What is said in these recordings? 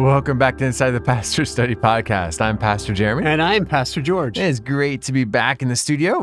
Welcome back to Inside the Pastor Study Podcast. I'm Pastor Jeremy. And I'm Pastor George. It is great to be back in the studio.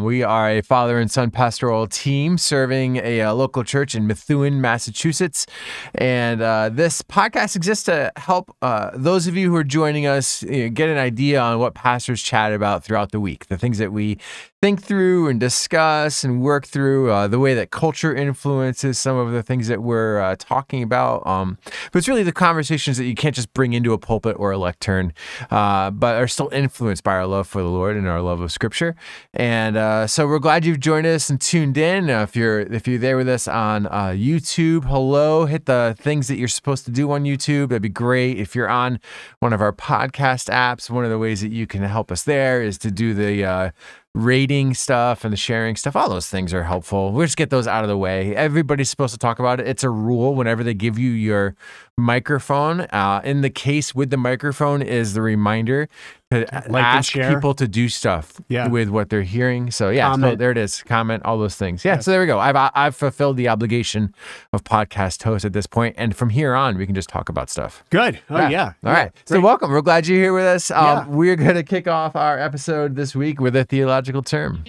We are a father and son pastoral team serving a local church in Methuen, Massachusetts. And this podcast exists to help those of you who are joining us get an idea on what pastors chat about throughout the week, the things that we think through and discuss and work through, the way that culture influences some of the things that we're talking about. But it's really the conversations that you can't just bring into a pulpit or a lectern, but are still influenced by our love for the Lord and our love of Scripture. And so we're glad you've joined us and tuned in. If you're there with us on YouTube, hello, hit the things that you're supposed to do on YouTube. That'd be great. If you're on one of our podcast apps, one of the ways that you can help us there is to do the rating stuff and the sharing stuff. All those things are helpful. We'll just get those out of the way. Everybody's supposed to talk about it. It's a rule whenever they give you your microphone. In the case with the microphone is the reminder to ask people to do stuff with what they're hearing. So so there it is. Comment, all those things. So there we go. I've fulfilled the obligation of podcast host at this point, and from here on, we can just talk about stuff. Good. Oh, All right. So welcome. We're glad you're here with us. We're going to kick off our episode this week with a theological term.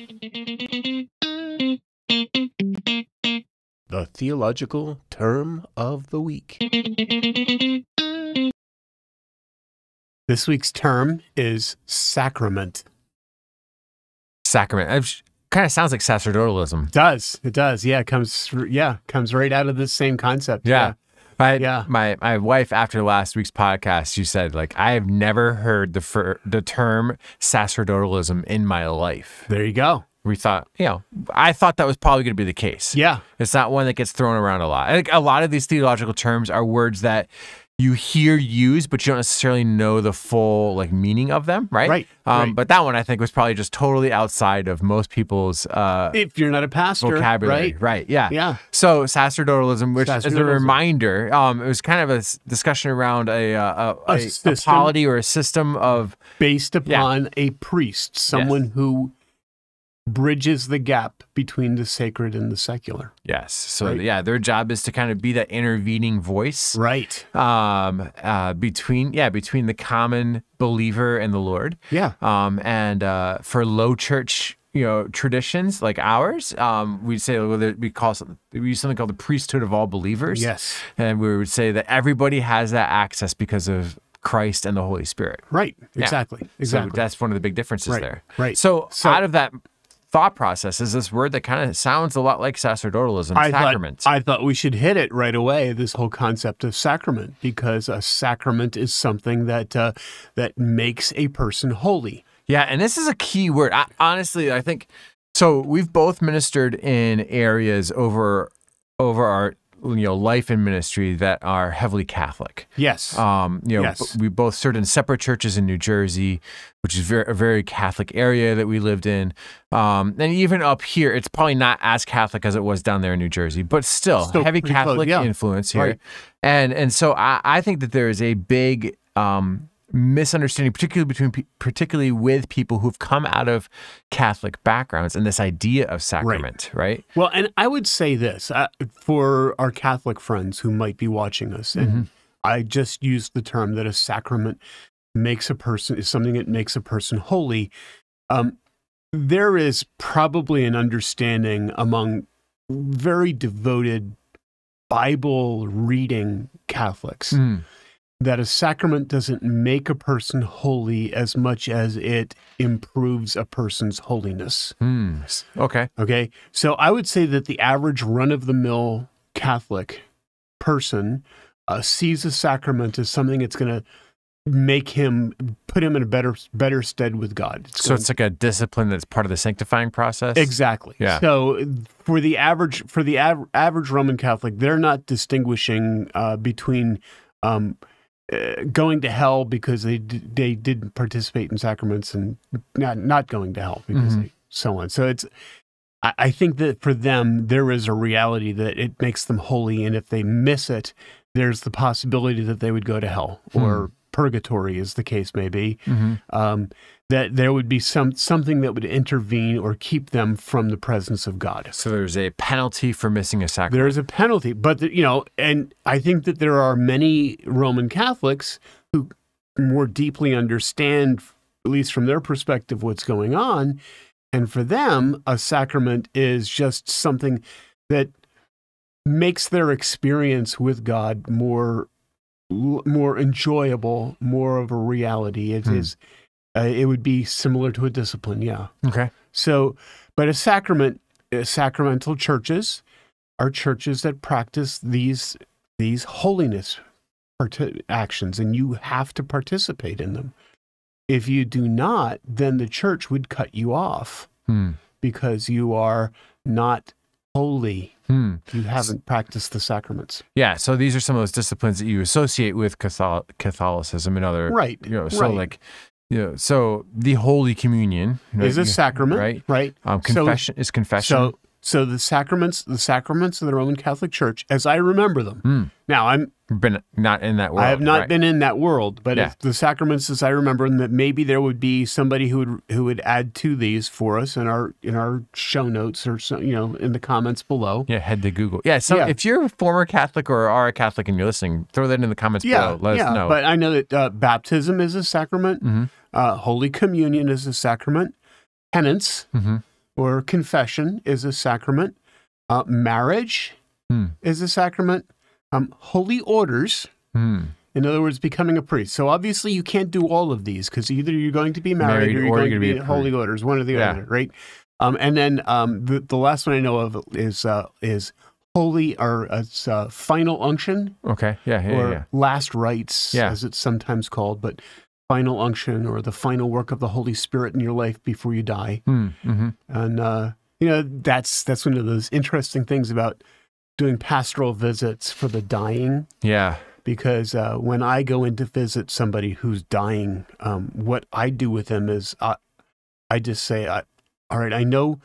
The theological term of the week. This week's term is sacrament. Sacrament. It kind of sounds like sacerdotalism. It does. Yeah, it comes right out of the same concept. My wife, after last week's podcast, she said, I have never heard the term sacerdotalism in my life. There you go. We thought, I thought that was probably going to be the case. Yeah. It's not one that gets thrown around a lot. I think a lot of these theological terms are words that you hear used, but you don't necessarily know the full meaning of them, right? Right. But that one, I think, was probably just totally outside of most people's if you're not a pastor, vocabulary. Right. Yeah. So sacerdotalism, which as a reminder, it was kind of a discussion around a polity or a system of based upon a priest, someone who bridges the gap between the sacred and the secular. Yes. So their job is to kind of be that intervening voice. Right. Between the common believer and the Lord. Yeah. And for low church, traditions like ours, we'd say we use something called the priesthood of all believers. Yes. And we would say that everybody has that access because of Christ and the Holy Spirit. Right. Exactly. So that's one of the big differences there. Right. So out of that thought process is this word that kind of sounds a lot like sacerdotalism, sacrament. I thought we should hit it right away, this whole concept of sacrament, because a sacrament is something that makes a person holy. Yeah, and this is a key word. Honestly, I think, so we've both ministered in areas over our life and ministry that are heavily Catholic. Yes. We both served in separate churches in New Jersey, which is a very Catholic area that we lived in. And even up here, it's probably not as Catholic as it was down there in New Jersey, but still heavy Catholic influence here. Right. And so I think that there is a big misunderstanding, particularly with people who've come out of Catholic backgrounds and this idea of sacrament, right? Well, and I would say this for our Catholic friends who might be watching us, and I just used the term that a sacrament is something that makes a person holy. There is probably an understanding among very devoted Bible reading Catholics that a sacrament doesn't make a person holy as much as it improves a person's holiness. Okay. So I would say that the average run-of-the-mill Catholic person sees a sacrament as something that's going to put him in a better stead with God. It's like a discipline that's part of the sanctifying process? Exactly. Yeah. So for the average Roman Catholic, they're not distinguishing between going to hell because they didn't participate in sacraments and not going to hell because they so on. So I think that for them, there is a reality that it makes them holy, and if they miss it, there's the possibility that they would go to hell or purgatory, as the case may be, Mm-hmm. that there would be something that would intervene or keep them from the presence of God. So there's a penalty for missing a sacrament. There is a penalty, but and I think that there are many Roman Catholics who more deeply understand, at least from their perspective, what's going on, and for them, a sacrament is just something that makes their experience with God more enjoyable, more of a reality. It is. It would be similar to a discipline, yeah. Okay. So, but sacramental churches are churches that practice these holiness actions, and you have to participate in them. If you do not, then the church would cut you off because you are not holy. You haven't practiced the sacraments. Yeah, so these are some of those disciplines that you associate with Catholicism and other, right? So like, so the Holy Communion is a sacrament, right? Right. Confession is confession. So the sacraments of the Roman Catholic Church, as I remember them. Now I've been not in that world. I have not been in that world, but Yeah. if the sacraments as I remember them, that maybe there would be somebody who would add to these for us in our show notes or so, in the comments below. Yeah, head to Google. Yeah, so if you're a former Catholic or are a Catholic and you're listening, throw that in the comments below. Let us know. But I know that baptism is a sacrament. Holy Communion is a sacrament. Penance or confession is a sacrament. Marriage is a sacrament. Holy orders, in other words, becoming a priest. So obviously you can't do all of these because either you're going to be married or you're going to be in holy orders, one or the other, right? And then the last one I know of is holy or final unction. Okay, or last rites, as it's sometimes called, but final unction or the final work of the Holy Spirit in your life before you die. And that's one of those interesting things about doing pastoral visits for the dying. Yeah. Because when I go in to visit somebody who's dying, what I do with them is I just say, all right, I know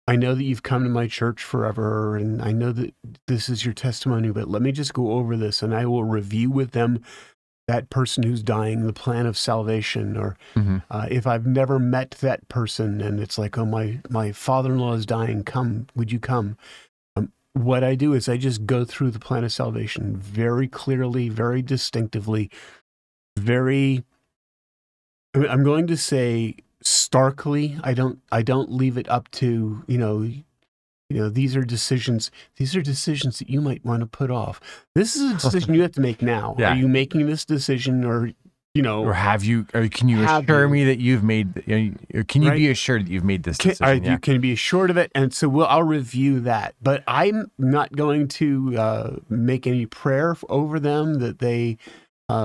that you've come to my church forever, and I know that this is your testimony, but let me just go over this, and I will review with them that person who's dying, the plan of salvation, or if I've never met that person, and it's like, oh, my father-in-law is dying, would you come? What I do is I just go through the plan of salvation very clearly, very distinctively, I'm going to say starkly. I don't leave it up to, these are decisions that you might want to put off. This is a decision you have to make now. Yeah. Are you making this decision, or or have you? Or can you assure me that you've made? Can you be assured that you've made this decision? You can be assured of it, and so I'll review that. But I'm not going to make any prayer over them that they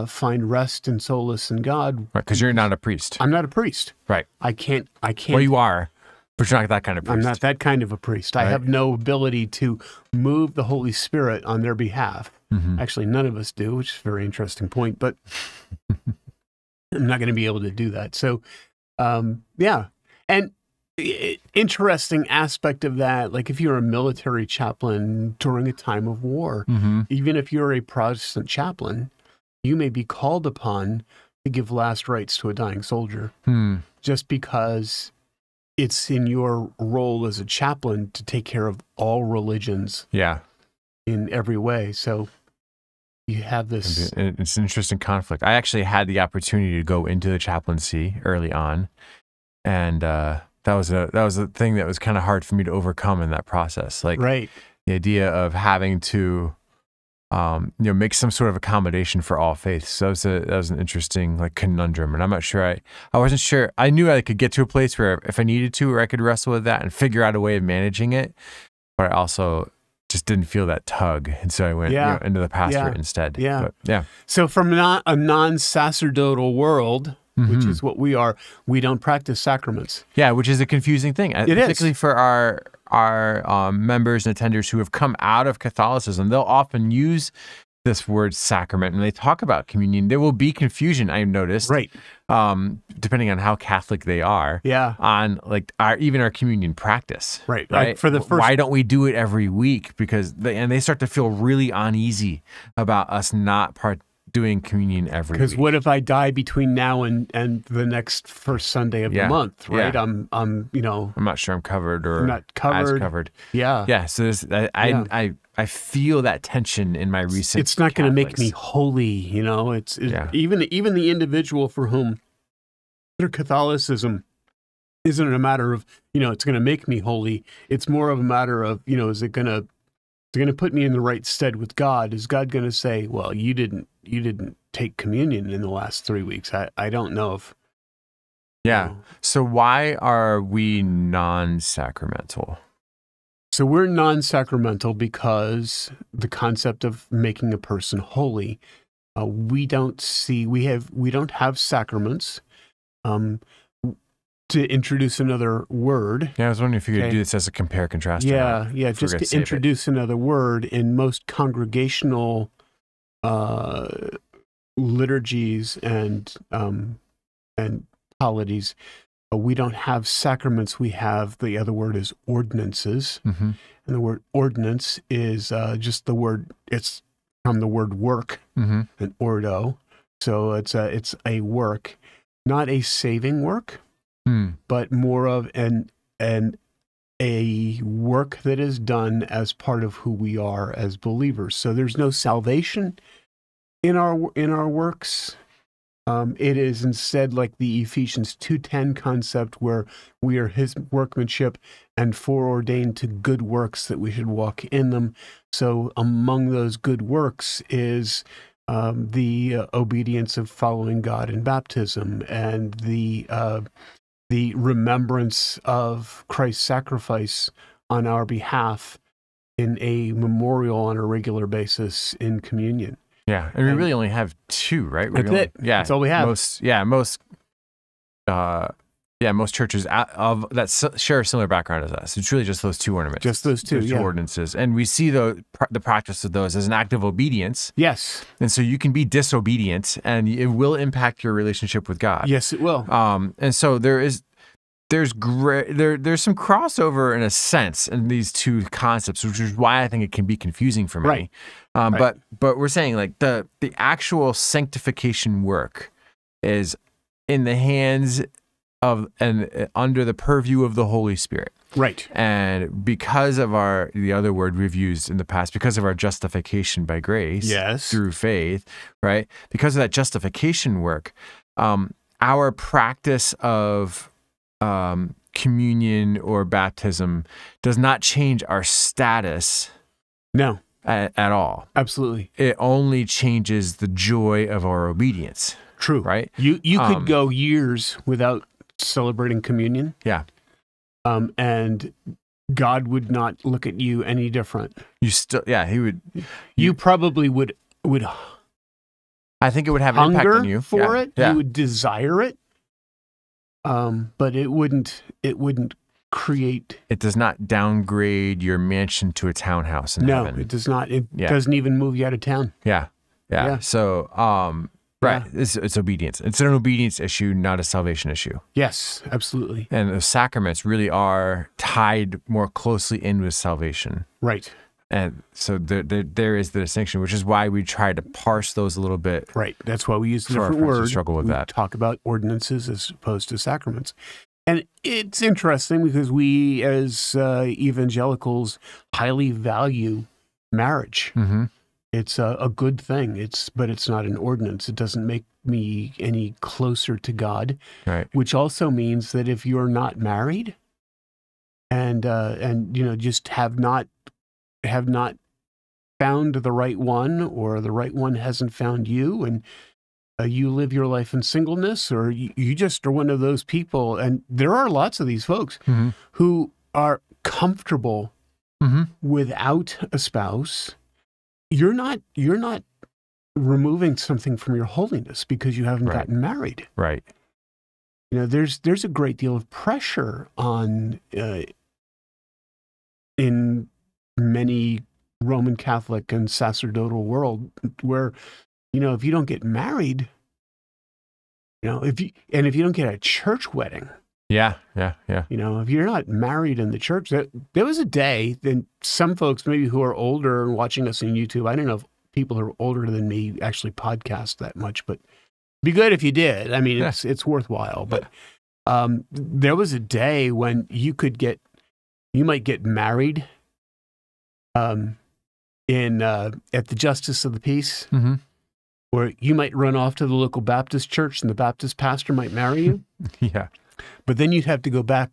find rest and solace in God. Right, because you're not a priest. I'm not a priest. Right. I can't. Well, you are, but you're not that kind of priest. I'm not that kind of a priest. Right. I have no ability to move the Holy Spirit on their behalf. Actually, none of us do, which is a very interesting point, but I'm not going to be able to do that. So, yeah. And interesting aspect of that, like if you're a military chaplain during a time of war, even if you're a Protestant chaplain, you may be called upon to give last rites to a dying soldier just because it's in your role as a chaplain to take care of all religions. Yeah. In every way. So you have this. It's an interesting conflict. I actually had the opportunity to go into the chaplaincy early on, and that was a thing that was kind of hard for me to overcome in that process. Like the idea of having to, make some sort of accommodation for all faiths. So that was an interesting conundrum, and I'm not sure. I wasn't sure. I knew I could get to a place where if I needed to, or I could wrestle with that and figure out a way of managing it, but I also just didn't feel that tug, and so I went into the pastorate instead. So from a non-sacerdotal world, which is what we are, we don't practice sacraments. Yeah, which is a confusing thing, particularly is. for our members and attenders who have come out of Catholicism. They'll often use this word sacrament, and they talk about communion. There will be confusion, I've noticed, depending on how Catholic they are, on even our communion practice, right? Like for the first, why don't we do it every week? Because they start to feel really uneasy about us not doing communion every week. Because what if I die between now and the next first Sunday of the month, right? Yeah. I'm not sure I'm covered or I'm not covered. as covered. Yeah. Yeah. So I feel that tension in my recent. It's not going to make me Catholics. holy, It's even the individual for whom their Catholicism isn't a matter of it's going to make me holy. It's more of a matter of is it going to put me in the right stead with God? Is God going to say, well, you didn't take communion in the last 3 weeks? I don't know if. Yeah. So why are we non-sacramental? So we're non-sacramental because the concept of making a person holy, we don't have sacraments. To introduce another word. Yeah, I was wondering if you could do this as a compare contrast. Yeah, just to introduce another word. In most congregational liturgies and polities, we don't have sacraments. We have the other word is ordinances, and the word ordinance is just the word. It's from the word work, and ordo. So it's a work, not a saving work. But more of a work that is done as part of who we are as believers. So there's no salvation in our works. It is instead like the Ephesians 2:10 concept, where we are His workmanship and foreordained to good works that we should walk in them. So among those good works is the obedience of following God in baptism and the remembrance of Christ's sacrifice on our behalf in a memorial on a regular basis in communion. Yeah, and we really only have two, right? That's it. Yeah, that's all we have. Most churches that share a similar background as us. It's really just those two ornaments. Just those two, ordinances. And we see the practice of those as an act of obedience. Yes. And so you can be disobedient, and it will impact your relationship with God. Yes, it will. And so there's some crossover in a sense in these two concepts, which is why I think it can be confusing for many. Right. But we're saying like the actual sanctification work is in the hands of and under the purview of the Holy Spirit. Right. And because of the other word we've used in the past, because of our justification by grace, through faith, right? Because of that justification work, our practice of communion or baptism does not change our status. No. At all. Absolutely. It only changes the joy of our obedience. True. Right? You could go years without celebrating communion. Yeah. And God would not look at you any different. He would. You probably would. I think it would have an impact on you for it. Yeah. You would desire it. But it wouldn't create. It does not downgrade your mansion to a townhouse in heaven. No, it does not. It doesn't even move you out of town. Yeah. So, right. It's obedience. It's an obedience issue, not a salvation issue. Yes, absolutely. And the sacraments really are tied more closely in with salvation. Right. And so there is the distinction, which is why we try to parse those a little bit. Right. That's why we use a different word. Struggle with that. Talk about ordinances as opposed to sacraments. And it's interesting because we as evangelicals highly value marriage. Mm-hmm. It's a good thing. But it's not an ordinance. It doesn't make me any closer to God. Right. Which also means that if you're not married and just have not found the right one, or the right one hasn't found you, and you live your life in singleness, or you just are one of those people, and there are lots of these folks who are comfortable without a spouse. You're not removing something from your holiness because you haven't gotten married. Right. There's a great deal of pressure on in many Roman Catholic and sacerdotal world where, if you don't get married, if you don't get a church wedding. Yeah. If you're not married in the church, there was a day, then some folks maybe who are older and watching us on YouTube, I don't know if people who are older than me actually podcast that much, but be good if you did. I mean, it's worthwhile. But there was a day when you might get married at the Justice of the Peace, or you might run off to the local Baptist church and the Baptist pastor might marry you. Yeah. But then you'd have to go back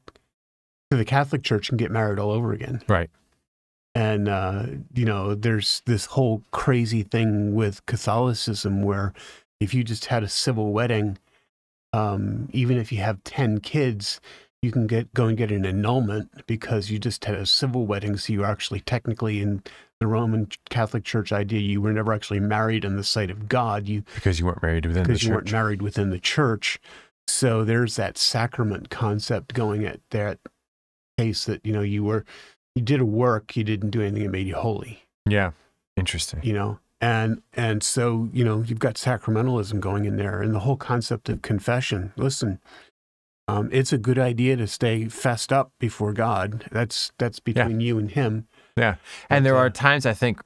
to the Catholic Church and get married all over again. Right. And, there's this whole crazy thing with Catholicism where if you just had a civil wedding, even if you have 10 kids, you can go and get an annulment because you just had a civil wedding. So you're actually technically in the Roman Catholic Church idea, you were never actually married in the sight of God. Because you weren't married within the church. So there's that sacrament concept going at that case that, you did a work, you didn't do anything that made you holy. Yeah. Interesting. And so, you've got sacramentalism going in there and the whole concept of confession. Listen, it's a good idea to stay fessed up before God. That's between you and him. Yeah. And there are times, I think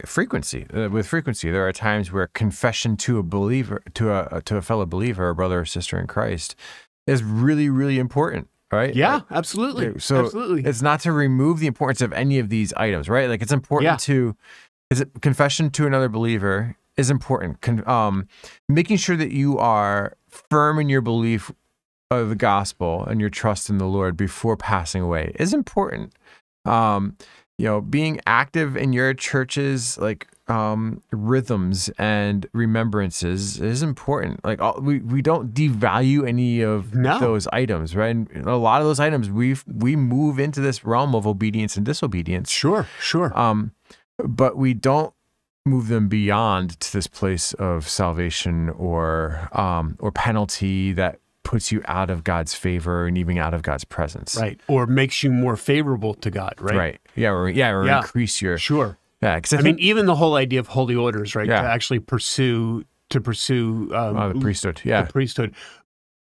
frequency, there are times where confession to a believer, to a fellow believer, a brother or sister in Christ, is really, really important. Right? Yeah, absolutely. So absolutely. It's not to remove the importance of any of these items, right? Like it's important confession to another believer is important. Making sure that you are firm in your belief of the gospel and your trust in the Lord before passing away is important. Being active in your church's rhythms and remembrances is important. Like we don't devalue any of those items, right? And a lot of those items we move into this realm of obedience and disobedience. Sure. But we don't move them beyond to this place of salvation or penalty that puts you out of God's favor and even out of God's presence. Right. Or makes you more favorable to God, right? Right. Yeah. Or increase your... Sure. Yeah. Because I mean, even the whole idea of holy orders, right? Yeah. To actually pursue the priesthood. Yeah. The priesthood.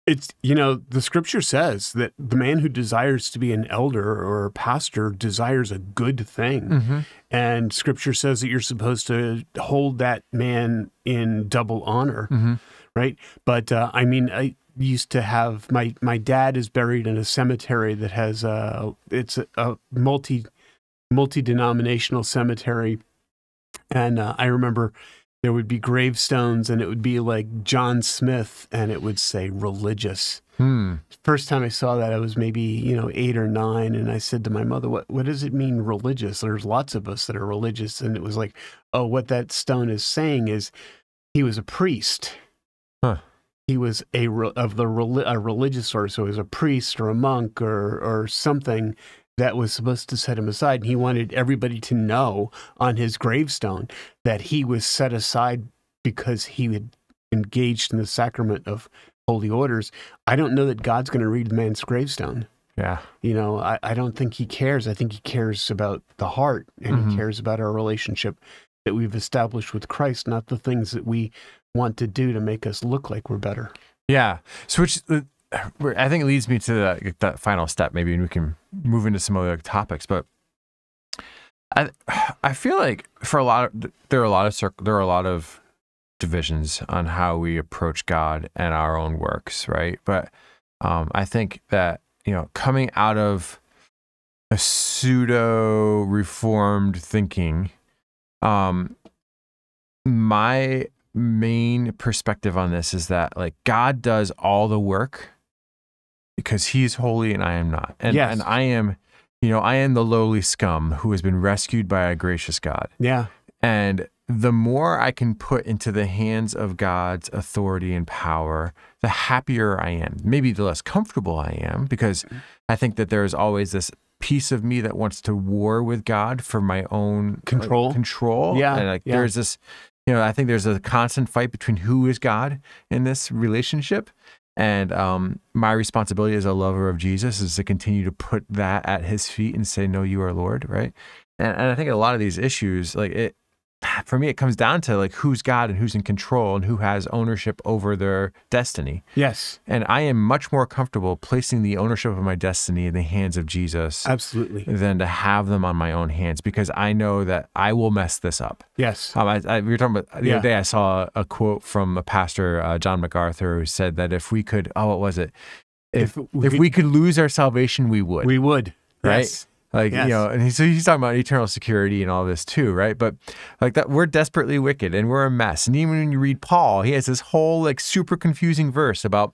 It's, the scripture says that the man who desires to be an elder or a pastor desires a good thing. Mm-hmm. And scripture says that you're supposed to hold that man in double honor, right? But I used to have, my dad is buried in a cemetery that has, it's a multi-denominational cemetery. And I remember there would be gravestones and it would be like John Smith and it would say religious. First time I saw that, I was maybe, 8 or 9. And I said to my mother, what does it mean religious? There's lots of us that are religious. And it was like, oh, what that stone is saying is he was a priest. Huh. He was a religious source. So he was a priest or a monk or something that was supposed to set him aside. And he wanted everybody to know on his gravestone that he was set aside because he had engaged in the sacrament of holy orders. I don't know that God's going to read the man's gravestone. Yeah. I don't think he cares. I think he cares about the heart and he cares about our relationship that we've established with Christ, not the things that we want to do to make us look like we're better. Yeah. So I think it leads me to that final step, maybe, and we can move into some other topics. But I feel like there are a lot of divisions on how we approach God and our own works, right? But I think that coming out of a pseudo reformed thinking, my main perspective on this is that God does all the work because he's holy and I am not. And I am, I am the lowly scum who has been rescued by a gracious God. Yeah. And the more I can put into the hands of God's authority and power, the happier I am. Maybe the less comfortable I am, because I think that there's always this piece of me that wants to war with God for my own control. Yeah. And there's this, I think there's a constant fight between who is God in this relationship. And my responsibility as a lover of Jesus is to continue to put that at his feet and say, no, you are Lord, right? And I think a lot of these issues, for me, it comes down to like who's God and who's in control and who has ownership over their destiny. Yes. And I am much more comfortable placing the ownership of my destiny in the hands of Jesus. Absolutely. Than to have them on my own hands, because I know that I will mess this up. Yes. We were talking about the other day, I saw a quote from a pastor, John MacArthur, who said that if we could, what was it? If we could lose our salvation, we would. We would. Right? Yes. Like, Yes. and he's talking about eternal security and all this too, right? But like that, we're desperately wicked and we're a mess. And even when you read Paul, he has this whole like super confusing verse about,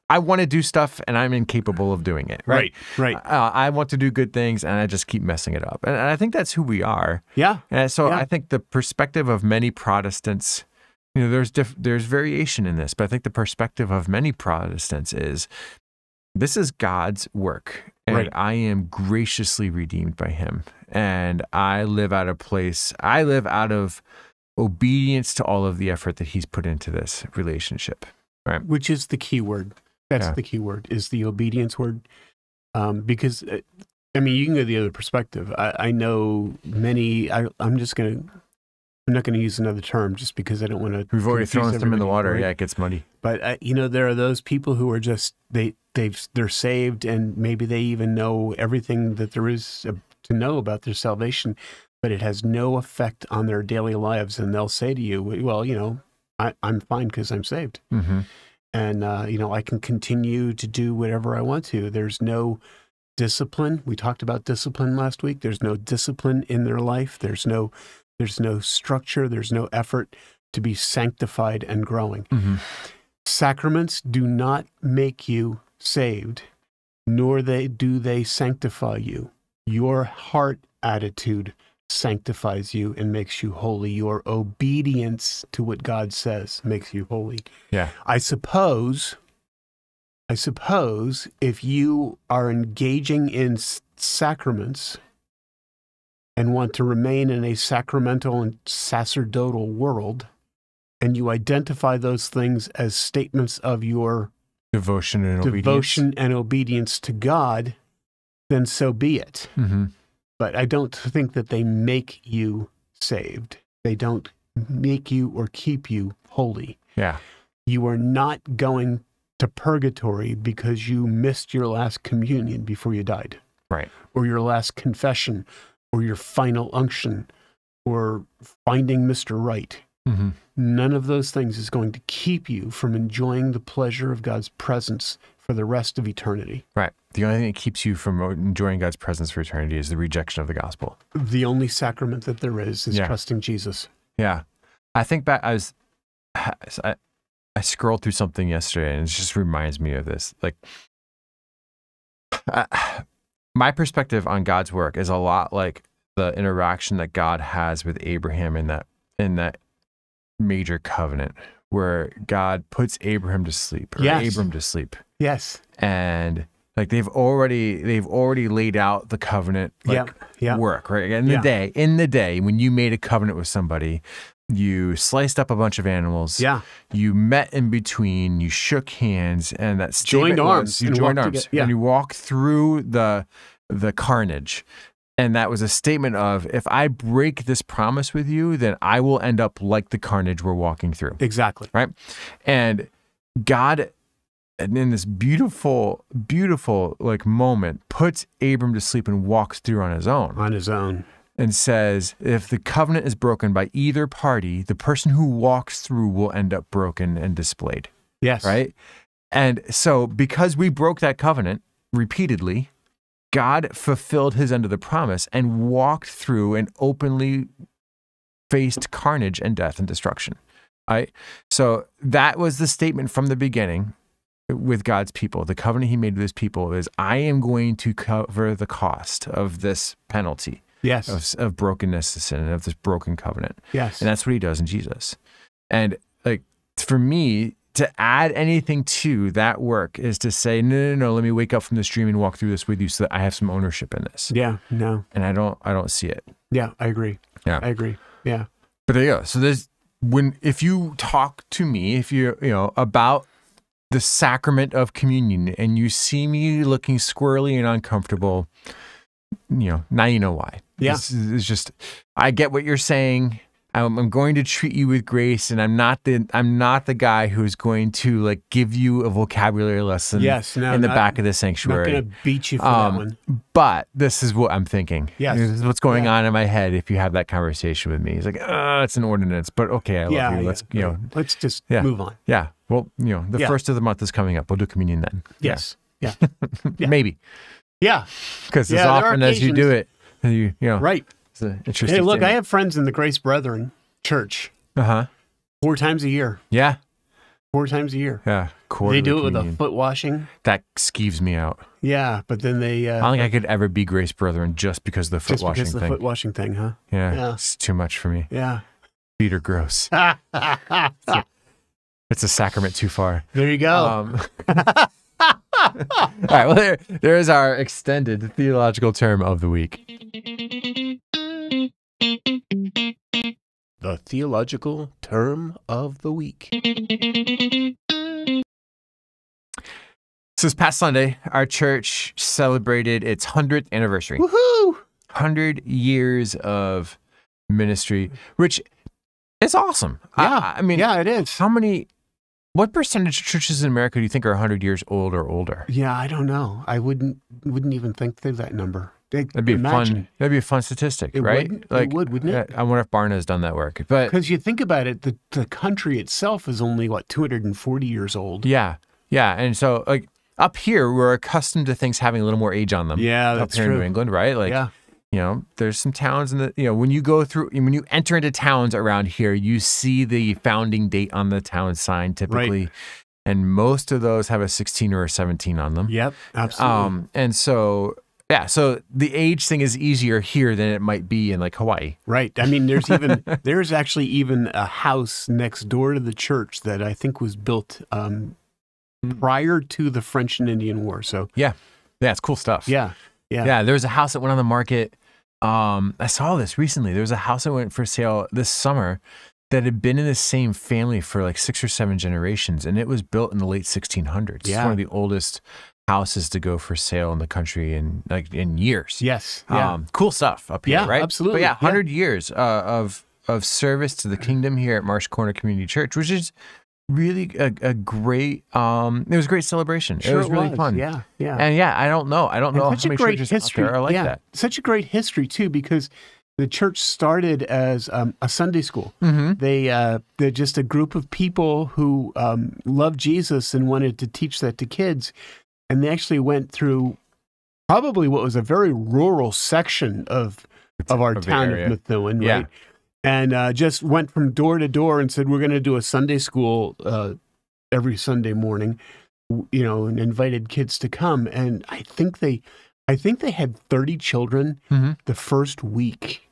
I want to do stuff and I'm incapable of doing it, right? Right. I want to do good things and I just keep messing it up. And I think that's who we are. Yeah. And so Yeah. I think the perspective of many Protestants, there's variation in this, but I think the perspective of many Protestants is, this is God's work, and Right. I am graciously redeemed by him. And I live out of obedience to all of the effort that he's put into this relationship. Right. Which is the key word. That's Yeah. the key word, is the obedience word. Because, you can go the other perspective. I know many, I'm not going to use another term just because I don't want to. We've already thrown them in the water. Right? Yeah, it gets muddy. But, there are those people who are just, they're saved, and maybe they even know everything that there is to know about their salvation, but it has no effect on their daily lives. And they'll say to you, well, I'm fine because I'm saved. Mm-hmm. And, I can continue to do whatever I want to. There's no discipline. We talked about discipline last week. There's no discipline in their life. There's no structure. There's no effort to be sanctified and growing. Mm-hmm. Sacraments do not make you saved, nor do they sanctify you. Your heart attitude sanctifies you and makes you holy. Your obedience to what God says makes you holy. Yeah. I suppose if you are engaging in sacraments and want to remain in a sacramental and sacerdotal world, and you identify those things as statements of your Devotion and obedience to God, then so be it. Mm-hmm. But I don't think that they make you saved. They don't make you or keep you holy. Yeah. You are not going to purgatory because you missed your last communion before you died. Right. Or your last confession, or your final unction, or finding Mr. Right. Mm-hmm. None of those things is going to keep you from enjoying the pleasure of God's presence for the rest of eternity. Right. The only thing that keeps you from enjoying God's presence for eternity is the rejection of the gospel. The only sacrament that there is trusting Jesus. Yeah. I think back, I scrolled through something yesterday and it just reminds me of this. Like, my perspective on God's work is a lot like the interaction that God has with Abraham in that major covenant where God puts Abraham to sleep, or Yes. Abram to sleep. Yes. And like they've already laid out the covenant work, right? In the day when you made a covenant with somebody, you sliced up a bunch of animals. Yeah. You met in between, you shook hands, and that Joined arms. You joined arms. And you walked through the carnage. And that was a statement of, if I break this promise with you, then I will end up like the carnage we're walking through. Exactly. Right? And God, in this beautiful, beautiful like moment, puts Abram to sleep and walks through on his own. On his own. And says, if the covenant is broken by either party, the person who walks through will end up broken and displayed. Yes. Right? And so because we broke that covenant repeatedly, God fulfilled his end of the promise and walked through and openly faced carnage and death and destruction. Right? So that was the statement from the beginning with God's people. The covenant he made with his people is, I am going to cover the cost of this penalty. Yes. Of brokenness to sin and of this broken covenant. Yes. And that's what he does in Jesus. And like, for me, to add anything to that work is to say, no, let me wake up from this dream and walk through this with you so that I have some ownership in this. Yeah, no. And I don't see it. Yeah, I agree. Yeah. I agree. Yeah. But there you go. So if you talk to me, if about the sacrament of communion and you see me looking squirrely and uncomfortable, now you know why. Yeah. This is just, I get what you're saying. I'm going to treat you with grace, and I'm not the guy who's going to like give you a vocabulary lesson in the back of the sanctuary. I'm not going to beat you for that one. But this is what I'm thinking. Yes. This is what's going on in my head if you have that conversation with me. He's like, it's an ordinance, but okay, I love you. Let's just move on. Yeah. Well, the first of the month is coming up. We'll do communion then. Yes. Yeah. Maybe. Yeah. Because as often as you do it, you know. Right. It's an interesting Hey, look, thing. I have friends in the Grace Brethren Church. 4 times a year. Yeah. 4 times a year. Yeah. They do it with a foot washing. That skeeves me out. Yeah, but then they... I don't think I could ever be Grace Brethren just because of the foot washing thing. Just because of the foot washing thing, huh? Yeah. It's too much for me. Yeah. Feet are gross. It's a sacrament too far. There you go. All right. Well, there is our extended theological term of the week. The theological term of the week. So this past Sunday, our church celebrated its 100th anniversary. Woohoo! 100 years of ministry, which is awesome. Yeah. I mean, yeah, it is. What percentage of churches in America do you think are 100 years old or older? Yeah, I don't know. I wouldn't even think through that number. That'd be fun. That'd be a fun statistic, right? It would, wouldn't it? I wonder if Barna has done that work. But because you think about it, the country itself is only 240 years old. Yeah, and so like up here, we're accustomed to things having a little more age on them. Yeah, that's up here true. in New England, right? Like, there's some towns when you enter into towns around here, you see the founding date on the town sign typically. Right. And most of those have a 16 or a 17 on them. Yep, absolutely. And so, so the age thing is easier here than it might be in like Hawaii. Right. I mean, there's actually even a house next door to the church that I think was built prior to the French and Indian War. So yeah, it's cool stuff. Yeah. There's a house that went on the market. I saw this recently. There was a house that went for sale this summer that had been in the same family for like 6 or 7 generations, and it was built in the late 1600s. Yeah. It's one of the oldest houses to go for sale in the country in years. Yes. Yeah. Cool stuff up here, right? Absolutely. But 100 years of service to the kingdom here at Marsh Corner Community Church, which is really a great. It was a great celebration. Sure, it was really fun. Yeah. And I don't know how many churches out there are like that. Such a great history too, because the church started as a Sunday school. Mm-hmm. They're just a group of people who loved Jesus and wanted to teach that to kids, and they actually went through probably what was a very rural section of our town of Methuen, right? And just went from door to door and said, we're going to do a Sunday school every Sunday morning, and invited kids to come. And I think they had 30 children the first week.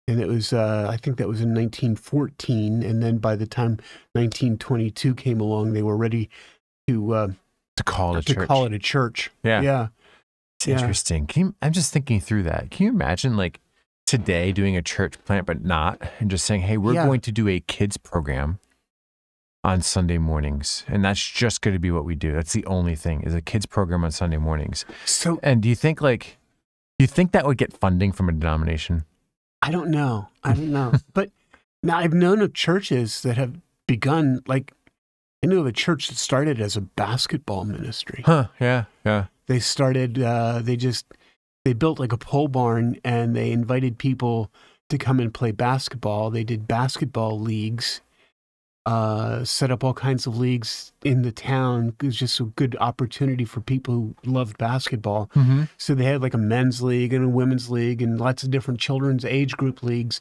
And it was, I think that was in 1914. And then by the time 1922 came along, they were ready to call it a church. Yeah. It's interesting. I'm just thinking through that. Can you imagine like today doing a church plant, but not, and just saying, hey, we're going to do a kids program on Sunday mornings. And that's just going to be what we do. That's the only thing, is a kids program on Sunday mornings. So, and do you think that would get funding from a denomination? I don't know. But now I've known of churches that have begun, like, I knew of a church that started as a basketball ministry. Huh. Yeah. They started, they built like a pole barn, and they invited people to come and play basketball. They did basketball leagues, set up all kinds of leagues in the town. It was just a good opportunity for people who loved basketball. Mm-hmm. So they had like a men's league and a women's league and lots of different children's age group leagues.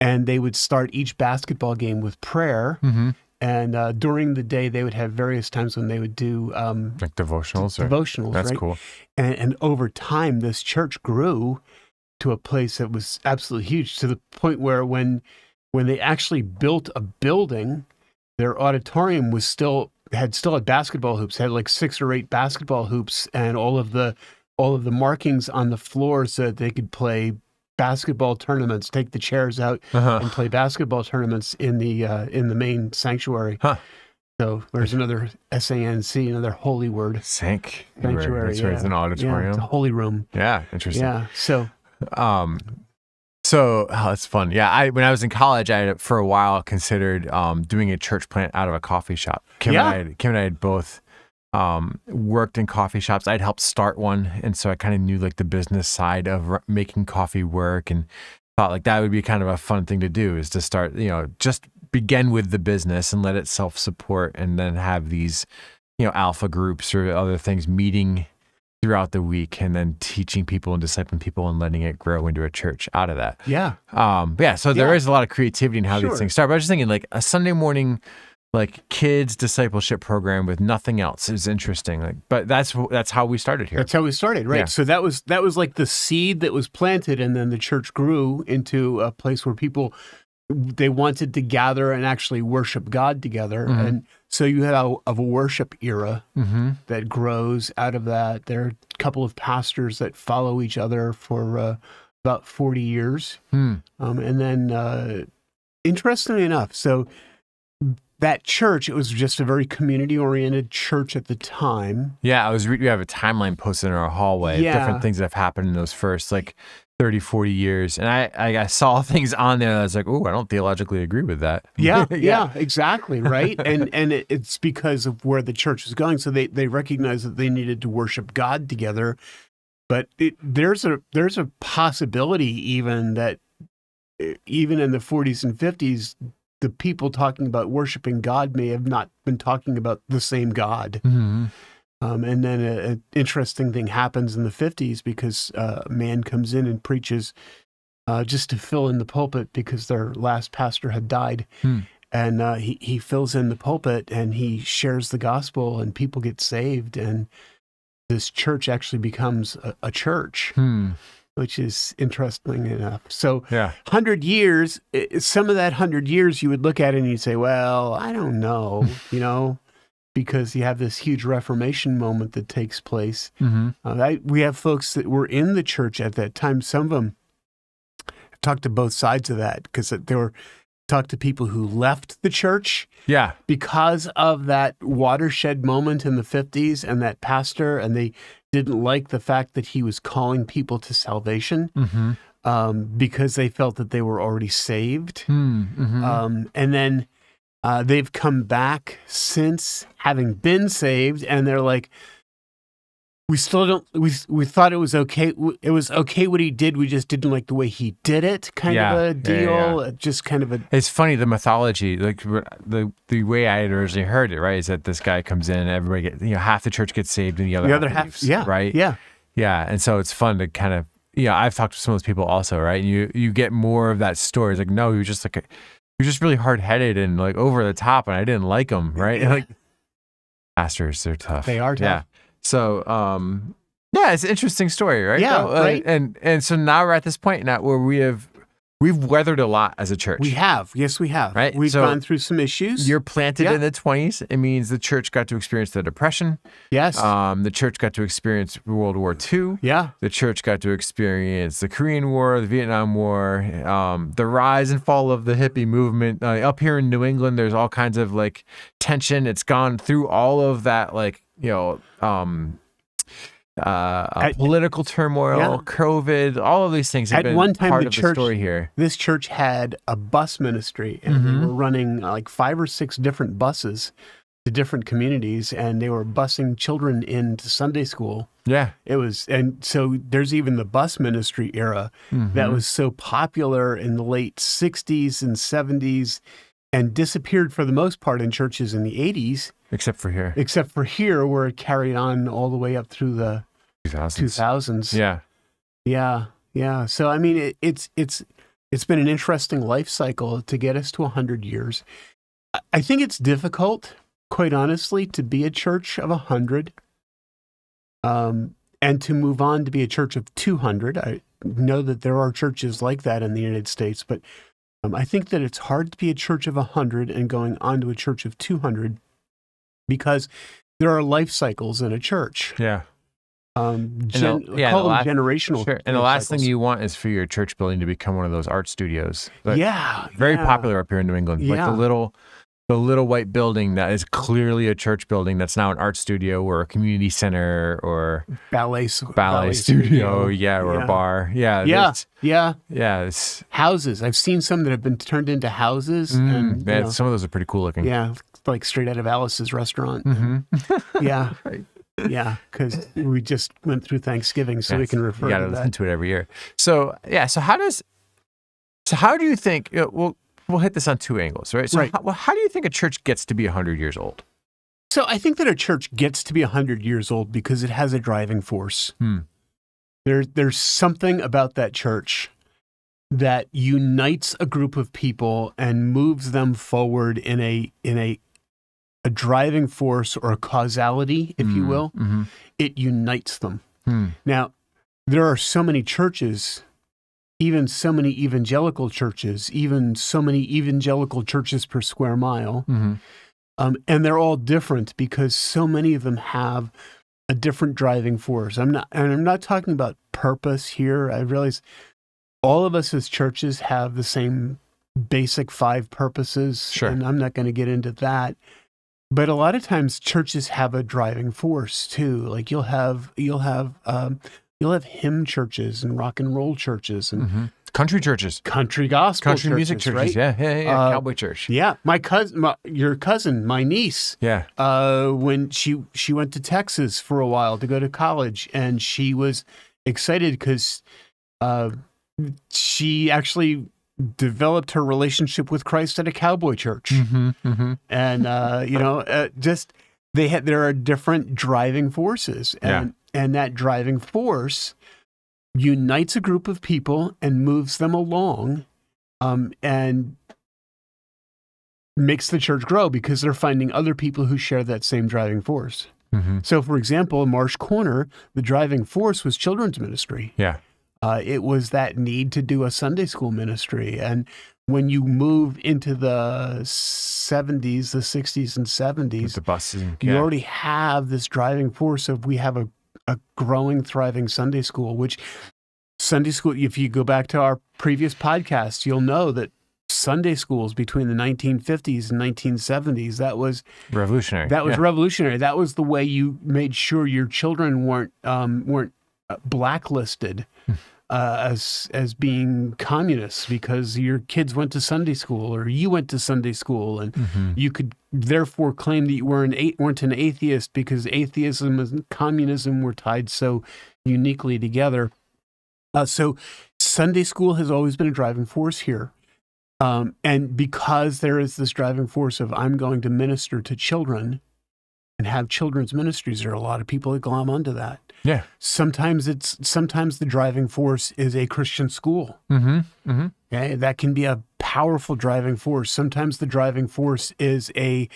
And they would start each basketball game with prayer. Mm-hmm. And during the day, they would have various times when they would do like devotionals. Devotionals, that's right? Cool. And over time, this church grew to a place that was absolutely huge, to the point where when they actually built a building, their auditorium had basketball hoops, had like 6 or 8 basketball hoops, and all of the markings on the floor so that they could play basketball tournaments, take the chairs out and play basketball tournaments in the main sanctuary. Huh. So there's another SANC, another holy word. Sanctuary. It's an auditorium. Yeah, it's a holy room. Yeah, interesting. Yeah. So So that's fun. Yeah, when I was in college, I for a while considered doing a church plant out of a coffee shop. Kim and I had both worked in coffee shops. I'd helped start one, and so I kind of knew like the business side of making coffee work, and thought like that would be kind of a fun thing to do, is to start, just begin with the business and let it self-support, and then have these, alpha groups or other things meeting throughout the week, and then teaching people and discipling people and letting it grow into a church out of that. Yeah. So there is a lot of creativity in how these things start. But I was just thinking, like, a Sunday morning, like, kids discipleship program with nothing else is interesting. Like, but that's how we started here. That's how we started, right? Yeah. So that was like the seed that was planted, and then the church grew into a place where people, they wanted to gather and actually worship God together. Mm-hmm. And so you have a worship era that grows out of that. There are a couple of pastors that follow each other for about 40 years. And then, interestingly enough, so that church, it was just a very community-oriented church at the time. Yeah, we have a timeline posted in our hallway of different things that have happened in those first, 30, 40 years. And I saw things on there that I was like, oh, I don't theologically agree with that. Yeah, exactly, right? And it's because of where the church was going. So they recognized that they needed to worship God together. But there's a possibility even that even in the 40s and 50s, the people talking about worshiping God may have not been talking about the same God. Mm-hmm. And then an interesting thing happens in the 50s because a man comes in and preaches just to fill in the pulpit because their last pastor had died. And he fills in the pulpit and he shares the gospel and people get saved. And this church actually becomes a church, which is interesting enough. So 100 years, some of that 100 years you would look at it and you'd say, well, I don't know, because you have this huge Reformation moment that takes place. We have folks that were in the church at that time. Some of them have talked to both sides of that because they were talked to people who left the church because of that watershed moment in the 50s and that pastor, and they didn't like the fact that he was calling people to salvation because they felt that they were already saved. And then they've come back since having been saved, and they're like, we still don't, we thought it was okay. It was okay what he did. We just didn't like the way he did it, kind of a deal. Just kind of a... It's funny, the mythology, like the way I had originally heard it, right, is that this guy comes in and everybody gets, half the church gets saved and the other half leaves, right? Yeah. And so it's fun to kind of, I've talked to some of those people also, right? And you get more of that story. It's like, no, he was just like, he was just really hard-headed and like over the top, and I didn't like him, right? And like, pastors, they're tough. They are tough. Yeah. So, it's an interesting story, right? Yeah, right. And so now we're at this point now where we've weathered a lot as a church. We have. Yes, we have. Right? We've gone through some issues. You're planted in the 20s. It means the church got to experience the Depression. Yes. The church got to experience World War II. Yeah. The church got to experience the Korean War, the Vietnam War, the rise and fall of the hippie movement. Up here in New England, there's all kinds of like tension. It's gone through all of that, like, political turmoil, COVID, all of these things have been part of the story here. This church had a bus ministry, and they were running like 5 or 6 different buses to different communities, and they were busing children into Sunday school. Yeah. It was, and so there's even the bus ministry era that was so popular in the late 60s and 70s and disappeared for the most part in churches in the 80s. Except for here, where it carried on all the way up through the 2000s. Yeah. So I mean, it's been an interesting life cycle to get us to 100 years. I think it's difficult, quite honestly, to be a church of 100, and to move on to be a church of 200. I know that there are churches like that in the United States, but I think that it's hard to be a church of 100 and going on to a church of 200. Because there are life cycles in a church. Yeah. Call them generational. Sure. And the last thing you want is for your church building to become one of those art studios. Very popular up here in New England. Like the little the little white building that is clearly a church building that's now an art studio or a community center or ballet studio, yeah, or a bar. Yeah. It's Houses. I've seen some that have been turned into houses. And, some of those are pretty cool looking. Yeah, like straight out of Alice's restaurant. Yeah. Right. Yeah, because we just went through Thanksgiving, so we can refer to that. You got to listen to it every year. So how do you think, we'll hit this on two angles, right? So how do you think a church gets to be 100 years old? So I think that a church gets to be 100 years old because it has a driving force. There's something about that church that unites a group of people and moves them forward in a driving force or a causality, if you will. It unites them. Now, there are so many churches, even so many evangelical churches, per square mile. And they're all different because so many of them have a different driving force. I'm not talking about purpose here. I realize all of us as churches have the same basic 5 purposes. Sure. And I'm not going to get into that. But a lot of times churches have a driving force too. Like you'll have hymn churches and rock and roll churches and country churches, country gospel, country churches, music churches, right? Yeah, cowboy church. Yeah, your cousin, my niece. Yeah. When she went to Texas for a while to go to college, and she was excited because she actually developed her relationship with Christ at a cowboy church, and there are different driving forces, and that driving force unites a group of people and moves them along, and makes the church grow because they're finding other people who share that same driving force. So, for example, Marsh Corner, the driving force was children's ministry. Yeah. It was that need to do a Sunday school ministry. And when you move into the 70s, the 60s and 70s, with the buses, you already have this driving force of we have a growing, thriving Sunday school, which Sunday school, if you go back to our previous podcast, you'll know that Sunday schools between the 1950s and 1970s, that was revolutionary. Revolutionary. That was the way you made sure your children weren't blacklisted as being communists because your kids went to Sunday school or you went to Sunday school, and you could therefore claim that you weren't an atheist because atheism and communism were tied so uniquely together. So Sunday school has always been a driving force here. And because there is this driving force of I'm going to minister to children and have children's ministries, there are a lot of people that glom onto that. Yeah. Sometimes the driving force is a Christian school. Okay, that can be a powerful driving force. Sometimes the driving force is a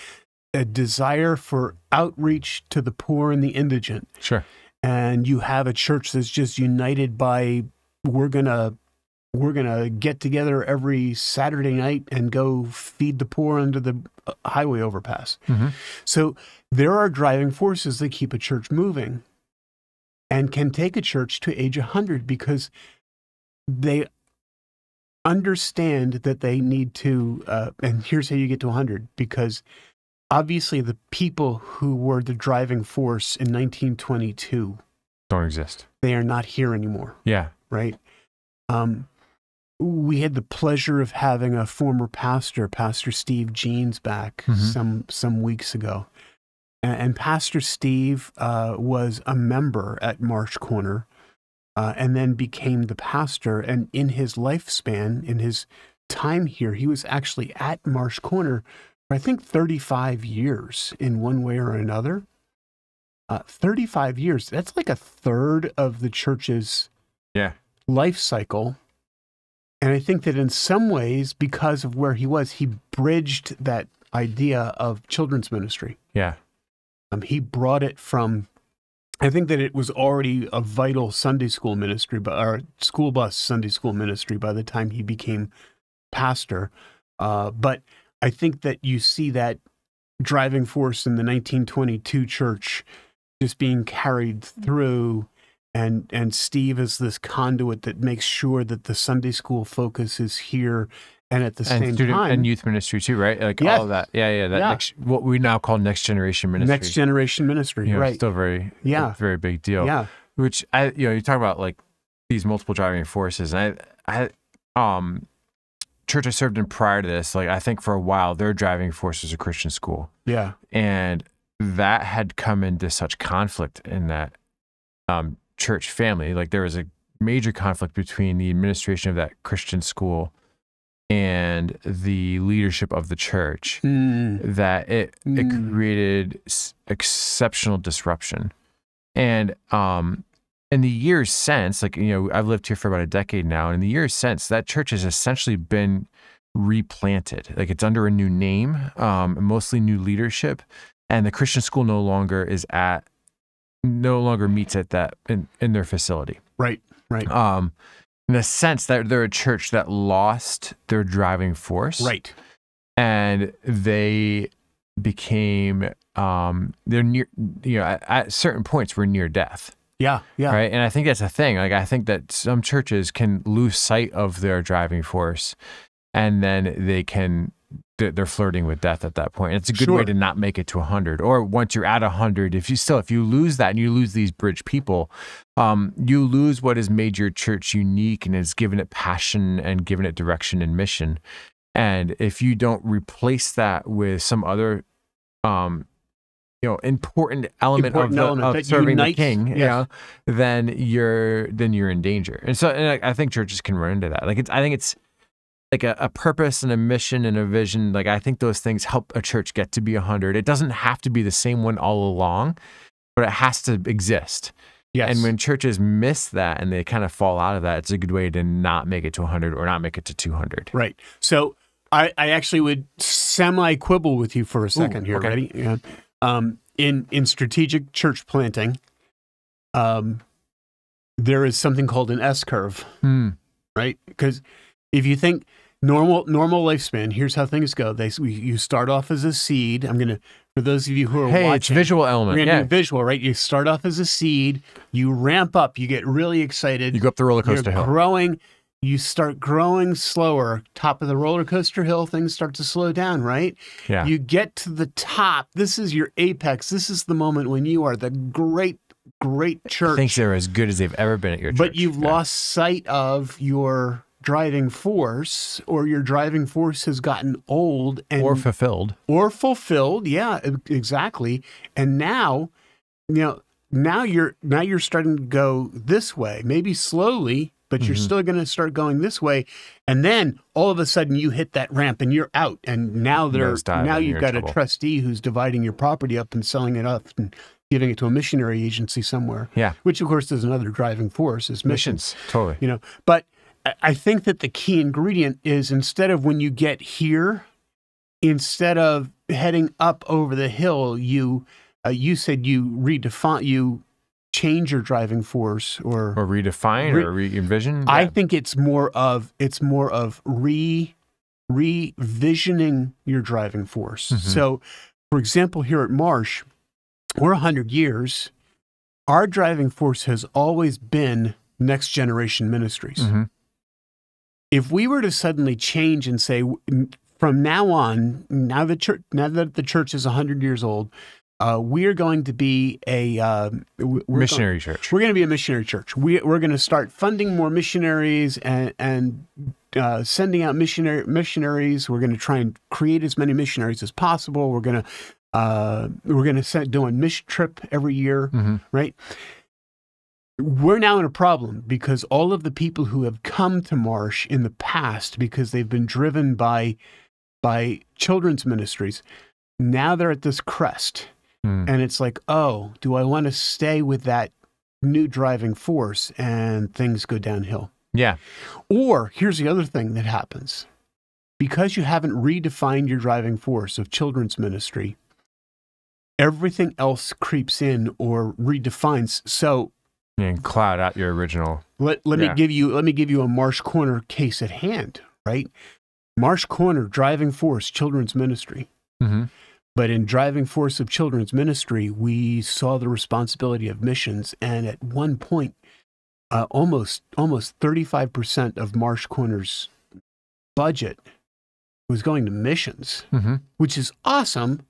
desire for outreach to the poor and the indigent. Sure. And you have a church that's just united by we're gonna get together every Saturday night and go feed the poor under the highway overpass. So there are driving forces that keep a church moving and can take a church to age 100 because they understand that they need to, and here's how you get to 100, because obviously the people who were the driving force in 1922 don't exist. They are not here anymore. Yeah. Right? We had the pleasure of having a former pastor, Pastor Steve Jeans, back some weeks ago. And Pastor Steve was a member at Marsh Corner and then became the pastor. And in his lifespan, in his time here, he was actually at Marsh Corner for, I think, 35 years in one way or another. 35 years, that's like a third of the church's life cycle. And I think that in some ways, because of where he was, he bridged that idea of children's ministry. Yeah. He brought it from, I think that it was already a vital Sunday school ministry, or school bus Sunday school ministry by the time he became pastor. But I think that you see that driving force in the 1922 church just being carried through and Steve is this conduit that makes sure that the Sunday school focus is here, and at the same time, and youth ministry too, right? Like Yes. all of that. Yeah. That Yeah. what we now call next generation ministry. next generation ministry, You know, right? Still very, very big deal. Yeah. Which you talk about like these multiple driving forces, and church I served in prior to this, like I think for a while, their driving force was a Christian school. Yeah. And that had come into such conflict in that church family. Like there was a major conflict between the administration of that Christian school and the leadership of the church, that it created exceptional disruption. And in the years since, like, I've lived here for about a decade now, and in the years since, that church has essentially been replanted. Like it's under a new name, mostly new leadership, and the Christian school no longer meets at that in their facility. Right. In the sense that they're a church that lost their driving force. Right. And they became, they're near, at certain points were near death. Yeah. Right. And I think that's a thing. Like, I think that some churches can lose sight of their driving force, and then they're flirting with death at that point. It's a good way to not make it to 100. Or once you're at 100, if you lose that and you lose these bridge people, you lose what has made your church unique and has given it passion and given it direction and mission. And if you don't replace that with some other, important element of serving the King, then you're in danger. And so, I think churches can run into that. I think it's like a purpose and a mission and a vision. Like, I think those things help a church get to be 100. It doesn't have to be the same one all along, but it has to exist. Yes. And when churches miss that and they kind of fall out of that, it's a good way to not make it to 100 or not make it to 200. Right. So I actually would semi-quibble with you for a second here. Okay. Ready? Yeah. In strategic church planting, there is something called an S-curve, right? Because if you think normal lifespan, here's how things go. You start off as a seed. For those of you who are watching. It's visual element. We're going to do visual, right? You start off as a seed. You ramp up. You get really excited. You go up the roller coaster hill. Growing. You start growing slower. Top of the roller coaster hill, things start to slow down, right? Yeah. You get to the top. This is your apex. This is the moment when you are the great church. Thinks they're as good as they've ever been at your church. But you've lost sight of your driving force, or your driving force has gotten old or fulfilled. Yeah, exactly. And now you're starting to go this way, maybe slowly, but you're still going to start going this way. And then all of a sudden you hit that ramp and you're out. And now you've got a trustee who's dividing your property up and selling it up and giving it to a missionary agency somewhere. Yeah. Which of course is another driving force, is missions. Totally. But I think that the key ingredient is, instead of when you get here, instead of heading up over the hill, you said you change your driving force or redefine or re-envision. I think it's more of revisioning your driving force. So, for example, here at Marsh, we're 100 years. Our driving force has always been next generation ministries. If we were to suddenly change and say, from now on, now that the church is 100 years old, we are going to be a missionary church. We're going to be a missionary church. We're going to start funding more missionaries and sending out missionaries. We're going to try and create as many missionaries as possible. We're going to do a mission trip every year, right? We're now in a problem because all of the people who have come to Marsh in the past, because they've been driven by children's ministries, now they're at this crest. And it's like, oh, do I want to stay with that new driving force? And things go downhill. Yeah. Or here's the other thing that happens. Because you haven't redefined your driving force of children's ministry, everything else creeps in or redefines. So, and cloud out your original. Let me give you a Marsh Corner case at hand, right? Marsh Corner, driving force, children's ministry. But in driving force of children's ministry, we saw the responsibility of missions. And at one point, almost 35% of Marsh Corner's budget was going to missions, which is awesome,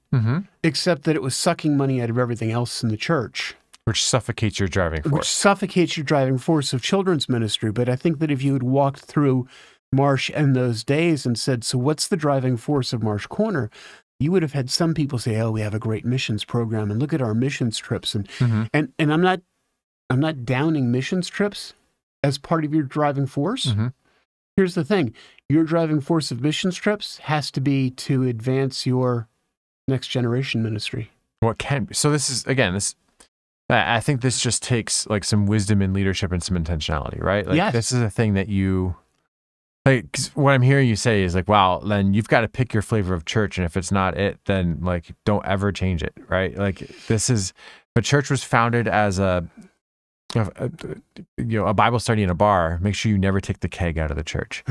except that it was sucking money out of everything else in the church. Which suffocates your driving force. Which suffocates your driving force of children's ministry. But I think that if you had walked through Marsh in those days and said, so what's the driving force of Marsh Corner? You would have had some people say, oh, we have a great missions program and look at our missions trips. And I'm not downing missions trips as part of your driving force. Here's the thing. Your driving force of missions trips has to be to advance your next generation ministry. What can be. So this is, again, I think this just takes like some wisdom and leadership and some intentionality, right? Like Yes. This is a thing that you, like, 'cause what I'm hearing you say is like, wow, then you've got to pick your flavor of church. And if it's not it, then like, don't ever change it, right? Like the church was founded as a Bible study in a bar. Make sure you never take the keg out of the church,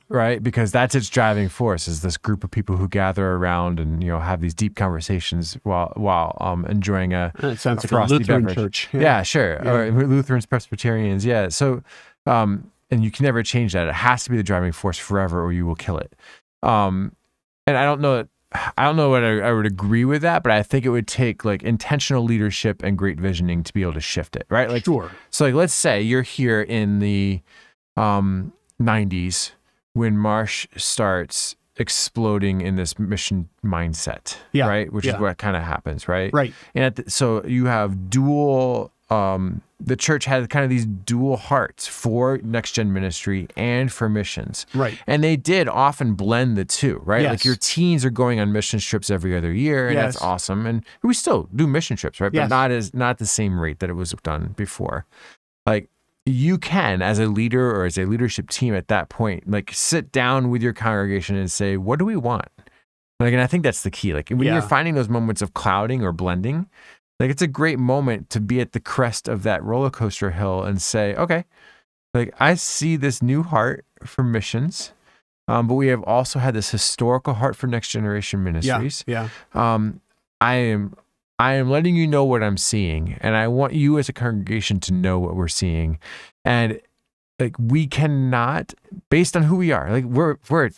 right? Because that's its driving force, is this group of people who gather around and have these deep conversations while enjoying It sounds like a frosty Lutheran beverage. church. Yeah, sure. Yeah. Or Lutherans, Presbyterians, yeah. So, and you can never change that. It has to be the driving force forever, or you will kill it. And I don't know what I would agree with that, but I think it would take like intentional leadership and great visioning to be able to shift it, right? Like, Sure. So like, let's say you're here in the 90s when Marsh starts exploding in this mission mindset, Yeah. right? Which is what kind of happens, right? Right. And so you have dual, the church had kind of these dual hearts for next gen ministry and for missions. Right. And they did often blend the two, right? Yes. Like your teens are going on mission trips every other year, and that's Yes. awesome. And we still do mission trips, right? Yes. But not at the same rate that it was done before. Like you can, as a leader or as a leadership team at that point, like sit down with your congregation and say, what do we want? Like, and I think that's the key. Like when you're finding those moments of clouding or blending, like it's a great moment to be at the crest of that roller coaster hill and say, okay, like I see this new heart for missions, but we have also had this historical heart for next generation ministries. Yeah. I am letting you know what I'm seeing, and I want you as a congregation to know what we're seeing. And like we cannot, based on who we are, like we're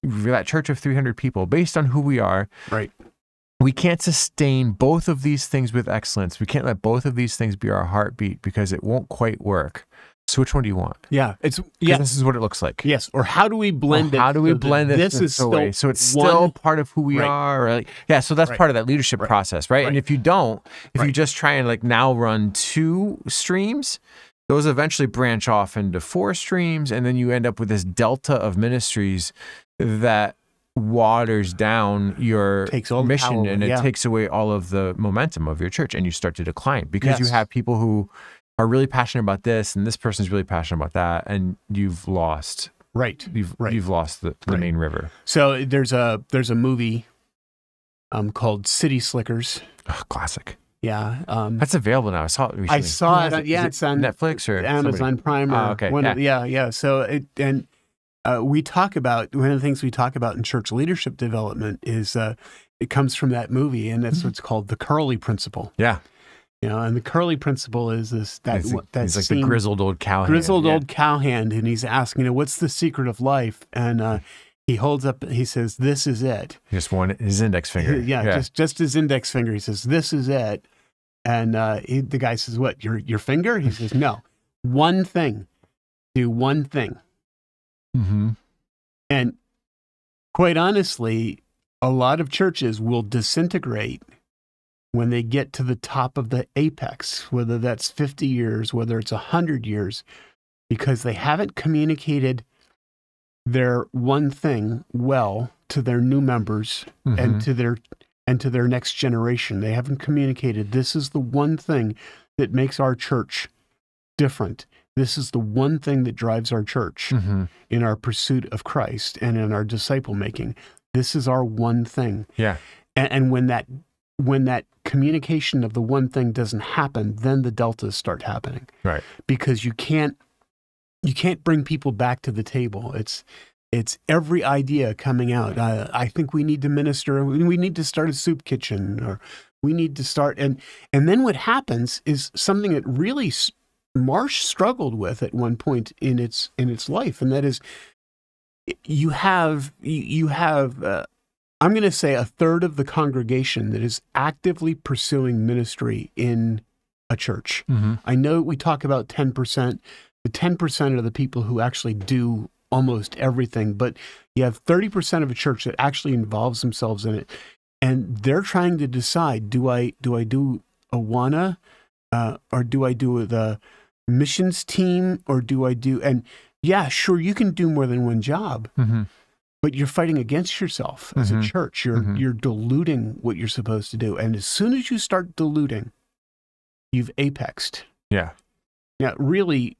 that church of 300 people, based on who we are, Right. we can't sustain both of these things with excellence. We can't let both of these things be our heartbeat because it won't quite work. So which one do you want? Yeah. 'Cause this is what it looks like. Yes. Or how do we blend it? How do we so that blend this this is still away? So it's one- still part of who we Right. are. Or like, so that's Right. part of that leadership Right. process, right? And Right. if you don't, if you Right. just try and like now run 2 streams, those eventually branch off into 4 streams, and then you end up with this delta of ministries that waters down your Takes all the mission, power away, and it yeah. takes away all of the momentum of your church, and you start to decline because you Yes. have people who are really passionate about this, and this person's really passionate about that, and you've lost Right. you've lost the Right. main river. So there's a movie called City Slickers. Oh, classic. Yeah. That's available now. I saw it recently. I saw Who has it. Yeah, Is it's on Netflix or Amazon somebody? Prime. Or okay. Yeah. So we talk about, one of the things we talk about in church leadership development is it comes from that movie, and that's what's called the Curly Principle. Yeah. And the Curly Principle is He's like scene, the grizzled old cowhand. grizzled old cowhand, and he's asking, what's the secret of life? And he holds up, he says, this is it. Just his index finger. Just his index finger. He says, this is it. And the guy says, what, your finger? He says, no, one thing. Do one thing. Mm-hmm. And quite honestly, a lot of churches will disintegrate when they get to the top of the apex, whether that's 50 years, whether it's 100 years, because they haven't communicated their one thing well to their new members and to their next generation. They haven't communicated, this is the one thing that makes our church different. This is the one thing that drives our church in our pursuit of Christ and in our disciple making. This is our one thing. Yeah. And when that communication of the one thing doesn't happen, then the deltas start happening. Right. Because you can't bring people back to the table. It's every idea coming out. I think we need to minister. We need to start a soup kitchen, or we need to start. And then what happens is something that really Marsh struggled with at one point in its life, and that is, you have I'm going to say a third of the congregation that is actively pursuing ministry in a church. Mm-hmm. I know we talk about 10%. The 10% are the people who actually do almost everything, but you have 30% of a church that actually involves themselves in it, and they're trying to decide: do I do Awana, or do I do the missions team, or do I do? And yeah, sure, you can do more than one job. Mm-hmm. But you're fighting against yourself as a church. You're diluting what you're supposed to do. And as soon as you start diluting, you've apexed. Yeah. Now, really,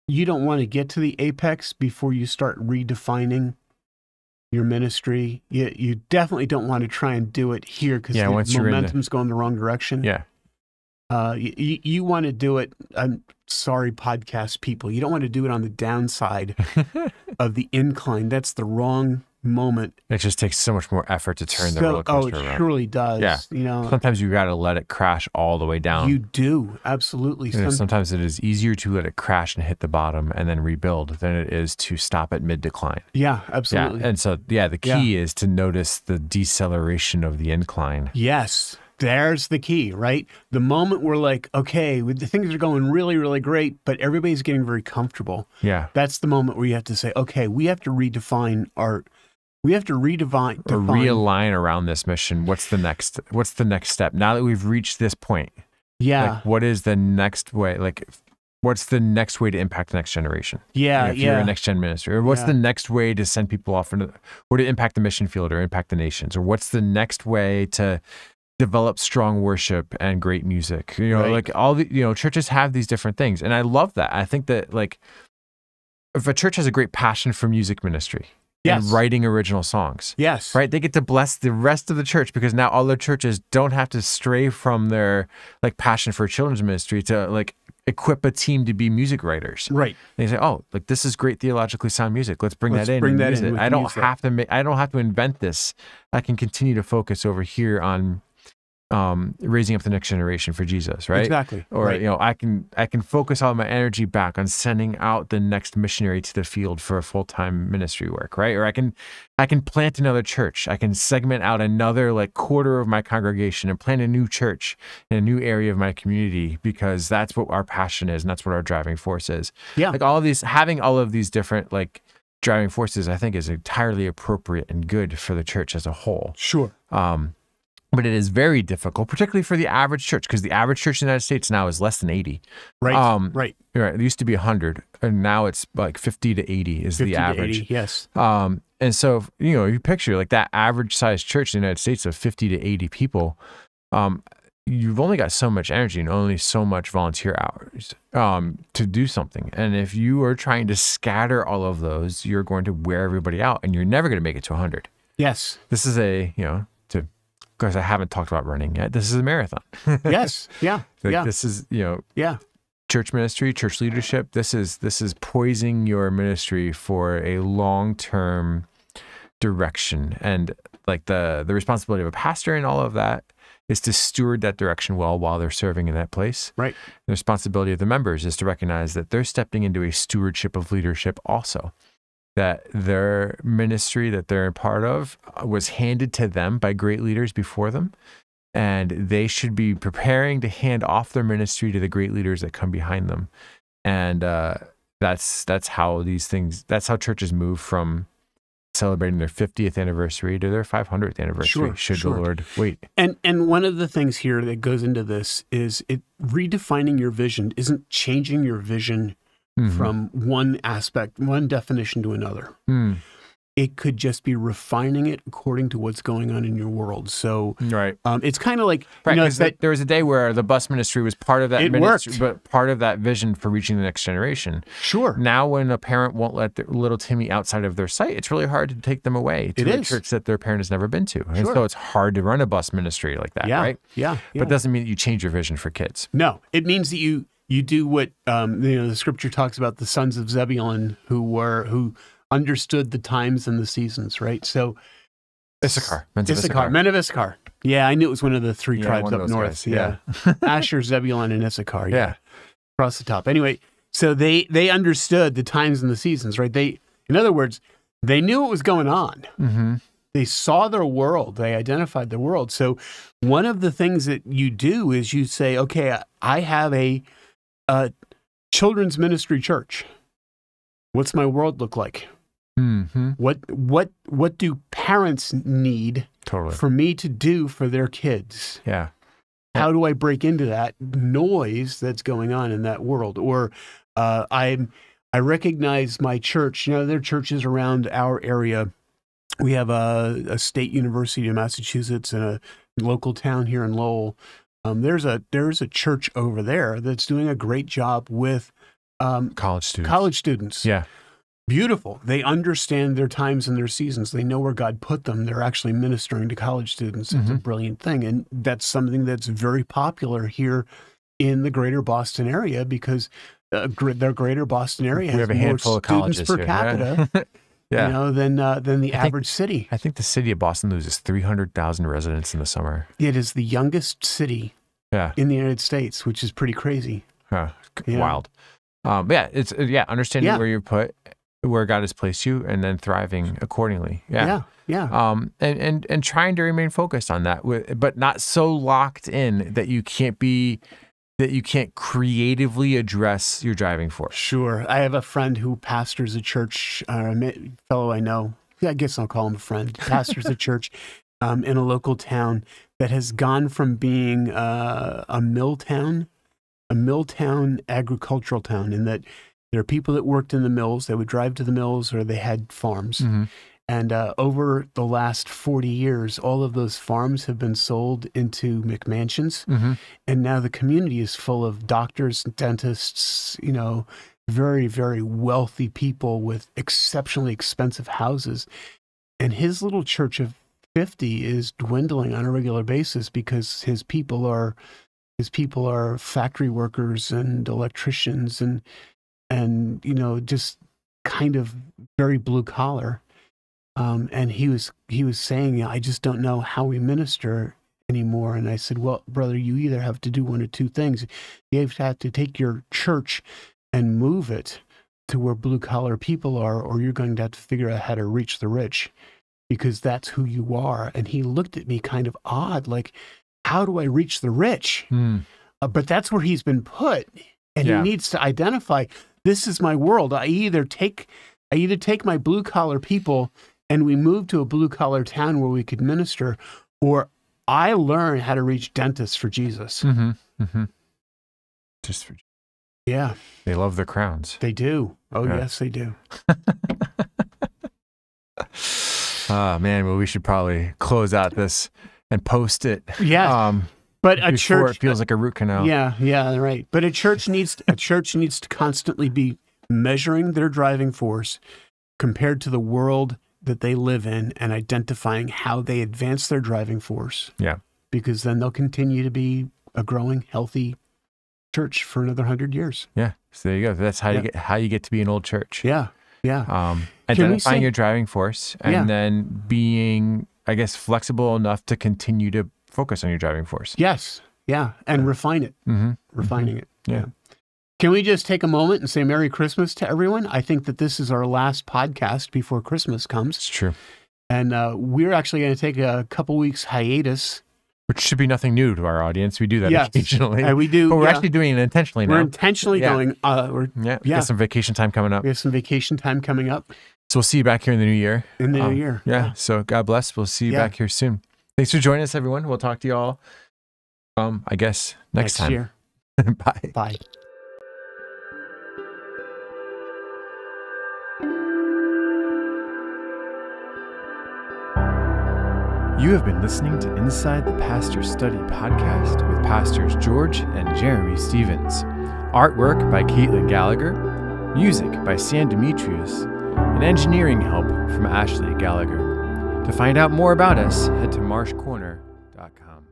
you don't want to get to the apex before you start redefining your ministry. You definitely don't want to try and do it here, because the momentum's going the wrong direction. Yeah. You want to do it, I'm sorry, podcast people, you don't want to do it on the downside of the incline. That's the wrong moment. It just takes so much more effort to turn the roller coaster around. Oh, it surely does. Yeah. Sometimes you got to let it crash all the way down. You do, absolutely. Sometimes it is easier to let it crash and hit the bottom and then rebuild than it is to stop at mid-decline. Yeah, absolutely. Yeah. And so, the key is to notice the deceleration of the incline. Yes. There's the key, right? The moment we're like, okay, the things are going really, really great, but everybody's getting very comfortable. Yeah. That's the moment where you have to say, okay, we have to realign around this mission. What's the next step? Now that we've reached this point. Yeah. Like, what is the next way? Like, what's the next way to impact the next generation? Yeah. If you're a next gen ministry, or what's the next way to send people off or to impact the mission field or impact the nations, or what's the next way to develop strong worship and great music? Like all the, churches have these different things. And I love that. I think that, like, if a church has a great passion for music ministry and writing original songs, right, they get to bless the rest of the church, because now all their churches don't have to stray from their, like, passion for children's ministry to, like, equip a team to be music writers. Right. They say, oh, like, this is great theologically sound music. Let's bring that in. I don't have to invent this. I can continue to focus over here on raising up the next generation for Jesus, right? Exactly. Or I can focus all my energy back on sending out the next missionary to the field for a full-time ministry work, right? Or I can plant another church. I can segment out another, like, quarter of my congregation and plant a new church in a new area of my community, because that's what our passion is and that's what our driving force is. Yeah. Like, having all of these different, like, driving forces, I think, is entirely appropriate and good for the church as a whole. Sure. But it is very difficult, particularly for the average church, because the average church in the United States now is less than 80. Right. Right. It used to be 100, and now it's like 50 to 80 is the average. 80, yes. And so, you picture, like, that average sized church in the United States of 50 to 80 people. You've only got so much energy and only so much volunteer hours to do something. And if you are trying to scatter all of those, you're going to wear everybody out, and you're never going to make it to 100. Yes. This is because I haven't talked about running yet. This is a marathon. Yes. Yeah. This is, church ministry, church leadership. This is poising your ministry for a long-term direction. And, like, the responsibility of a pastor and all of that is to steward that direction well while they're serving in that place. Right. The responsibility of the members is to recognize that they're stepping into a stewardship of leadership also. That their ministry that they're a part of was handed to them by great leaders before them, and they should be preparing to hand off their ministry to the great leaders that come behind them. And that's how churches move from celebrating their 50th anniversary to their 500th anniversary. The Lord wait. And one of the things here that goes into this is redefining your vision isn't changing your vision from one aspect, one definition to another. It could just be refining it according to what's going on in your world. So it's kind of like, there was a day where the bus ministry was part of that ministry, worked. but part of that vision for reaching the next generation. Sure. Now, when a parent won't let their little Timmy outside of their sight, it's really hard to take them away to a church that their parent has never been to. And so it's hard to run a bus ministry like that, right? Yeah. But it doesn't mean that you change your vision for kids. No, it means that you do what the scripture talks about, the sons of Zebulun who understood the times and the seasons, right? So Issachar, men of Issachar. Yeah, I knew it was one of the three tribes up north. Guys. Yeah. Asher, Zebulun, and Issachar. Yeah. Across the top. Anyway, so they understood the times and the seasons, right? In other words, they knew what was going on. Mm-hmm. They saw their world. They identified the world. So one of the things that you do is you say, okay, I have a children's ministry church. What's my world look like? Mm-hmm. What do parents need for me to do for their kids? Yeah. How do I break into that noise that's going on in that world? Or I recognize my church. You know, there are churches around our area. We have a state university in Massachusetts and a local town here in Lowell. There's a church over there that's doing a great job with college students. Yeah. Beautiful. They understand their times and their seasons. They know where God put them. They're actually ministering to college students. It's a brilliant thing. And that's something that's very popular here in the greater Boston area because their greater Boston area has a handful more of colleges students per here, capita yeah. you know, than the average city. I think the city of Boston loses 300,000 residents in the summer. It is the youngest city in the United States, which is pretty crazy. Wild. It's understanding where you're put, where God has placed you, and then thriving accordingly. Yeah. And trying to remain focused on that, but not so locked in that you can't creatively address your driving force. Sure. I have a friend who pastors a church, a fellow I know. I guess I'll call him a friend. Pastors a church in a local town that has gone from being a mill town agricultural town, in that there are people that worked in the mills. They would drive to the mills or they had farms. Mm-hmm. And over the last 40 years, all of those farms have been sold into McMansions. Mm-hmm. And now the community is full of doctors, dentists, you know, very, very wealthy people with exceptionally expensive houses. And his little church of 50 is dwindling on a regular basis because his people are factory workers and electricians and you know, just kind of very blue collar. And he was saying, I just don't know how we minister anymore. And I said, well, brother, you either have to do one of two things. You have to take your church and move it to where blue collar people are, or you're going to have to figure out how to reach the rich, because that's who you are. And he looked at me kind of odd, like, how do I reach the rich? But that's where he's been put. And he needs to identify, this is my world. I either take my blue collar people and we move to a blue collar town where we could minister, or I learn how to reach dentists for Jesus. Mm-hmm. Mm-hmm. Just for, they love their crowns. They do. Oh yes, they do. Oh man, well, we should probably close out this and post it. Yeah. But a church, it feels like a root canal. Yeah, right. But a church needs to constantly be measuring their driving force compared to the world that they live in and identifying how they advance their driving force. Yeah. Because then they'll continue to be a growing, healthy church for another 100 years. Yeah. So there you go. That's how you get to be an old church. Yeah. Yeah. Identifying your driving force and then being, I guess, flexible enough to continue to focus on your driving force. Yes. Yeah. And refine it. Mm-hmm. Refining it. Yeah. Can we just take a moment and say Merry Christmas to everyone? I think that this is our last podcast before Christmas comes. It's true. And we're actually going to take a couple weeks hiatus. Which should be nothing new to our audience. We do that occasionally. We do. But we're actually doing it intentionally now. We're intentionally going. We got some vacation time coming up. We have some vacation time coming up. So we'll see you back here in the new year. In the new year. Yeah. So God bless. We'll see you back here soon. Thanks for joining us, everyone. We'll talk to you all, I guess, next time. Year. Bye. Bye. You have been listening to Inside the Pastor Study podcast with Pastors George and Jeremy Stevens. Artwork by Caitlin Gallagher, music by Sam Demetrius, and engineering help from Ashley Gallagher. To find out more about us, head to marshcorner.com.